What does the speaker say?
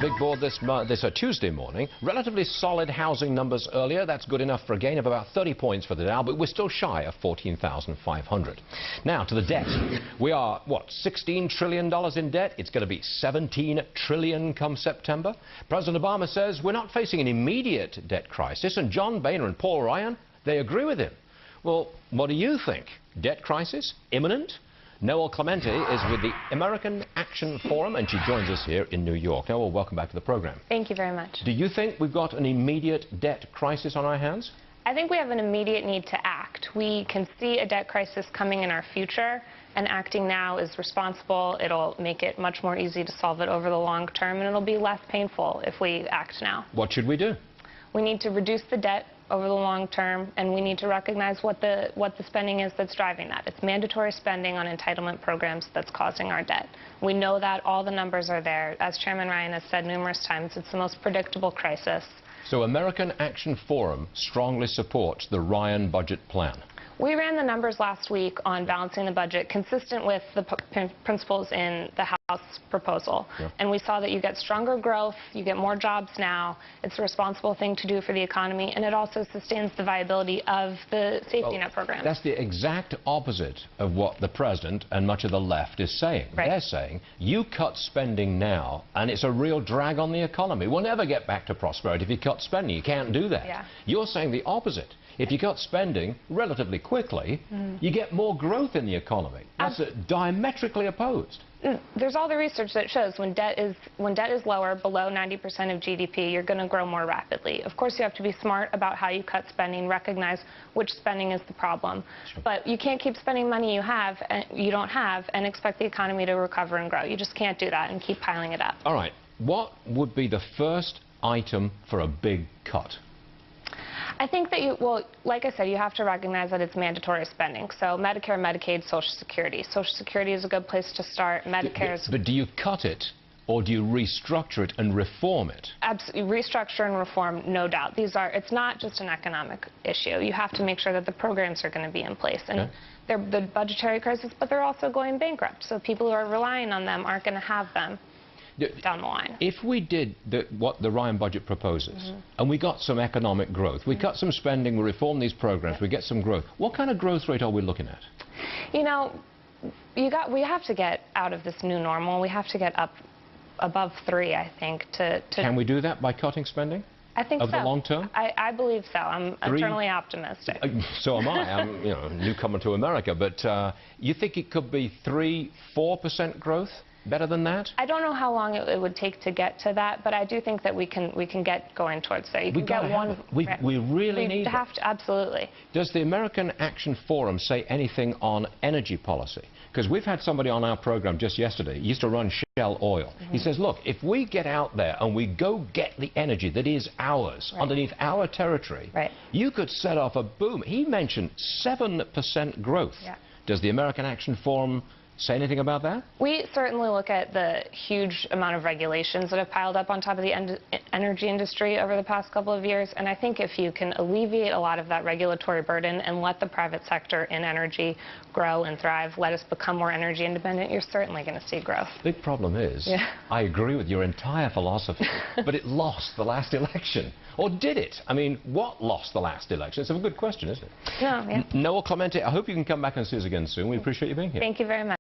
Big board this Tuesday morning. Relatively solid housing numbers earlier. That's good enough for a gain of about 30 points for the Dow, but we're still shy of 14,500. Now to the debt. We are, what, $16 trillion in debt? It's going to be 17 trillion come September. President Obama says we're not facing an immediate debt crisis, and John Boehner and Paul Ryan, they agree with him. Well, what do you think? Debt crisis? Imminent? Noelle Clemente is with the American Action Forum, and she joins us here in New York. Noelle, welcome back to the program. Thank you very much. Do you think we've got an immediate debt crisis on our hands? I think we have an immediate need to act. We can see a debt crisis coming in our future, and acting now is responsible. It'll make it much more easy to solve it over the long term, and it'll be less painful if we act now. What should we do? We need to reduce the debt over the long term, and we need to recognize what the spending is that's driving that. It's mandatory spending on entitlement programs that's causing our debt. We know that. All the numbers are there. As Chairman Ryan has said numerous times, it's the most predictable crisis. So American Action Forum strongly supports the Ryan budget plan. We ran the numbers last week on balancing the budget consistent with the principles in the House proposal. Yeah. And we saw that you get stronger growth, you get more jobs now. It's a responsible thing to do for the economy, and it also sustains the viability of the safety net program. That's the exact opposite of what the president and much of the left is saying. Right. They're saying you cut spending now, and it's a real drag on the economy. We'll never get back to prosperity if you cut spending. You can't do that. Yeah. You're saying the opposite. If you cut spending relatively quickly, you get more growth in the economy. That's diametrically opposed. There's all the research that shows when debt is lower, below 90% of GDP, you're going to grow more rapidly. Of course, you have to be smart about how you cut spending, recognize which spending is the problem. Sure. But you can't keep spending money you don't have and expect the economy to recover and grow. You just can't do that and keep piling it up. All right. What would be the first item for a big cut? I think that well, like I said, you have to recognize that it's mandatory spending. So Medicare, Medicaid, Social Security. Social Security is a good place to start. Medicare is... But do you cut it, or do you restructure it and reform it? Absolutely. Restructure and reform, no doubt. It's not just an economic issue. You have to make sure that the programs are going to be in place. And they're the budgetary crisis, but they're also going bankrupt. So people who are relying on them aren't going to have them down the line. If we did what the Ryan budget proposes, and we got some economic growth, we cut some spending, we reform these programs, we get some growth, what kind of growth rate are we looking at? You know, we have to get out of this new normal. We have to get up above 3, I think. Can we do that by cutting spending? I think so. Over the long term? I believe so. I'm eternally optimistic. So am I. I'm a newcomer to America. But you think it could be 3–4% growth? Better than that? I don't know how long it would take to get to that, but I do think that we can get going towards that. You can get one. We really need to have to, absolutely. Does the American Action Forum say anything on energy policy? Because we've had somebody on our program just yesterday. He used to run Shell Oil. He says, look, if we get out there and we go get the energy that is ours, underneath our territory, you could set off a boom. He mentioned 7% growth. Yeah. Does the American Action Forum say anything about that? We certainly look at the huge amount of regulations that have piled up on top of the energy industry over the past couple of years, and I think if you can alleviate a lot of that regulatory burden and let the private sector in energy grow and thrive, let us become more energy independent, you're certainly going to see growth. Big problem is, I agree with your entire philosophy, but it lost the last election. Or did it? I mean, what lost the last election? It's a good question, isn't it? No, yeah. Noelle Clemente, I hope you can come back and see us again soon. We appreciate you being here. Thank you very much.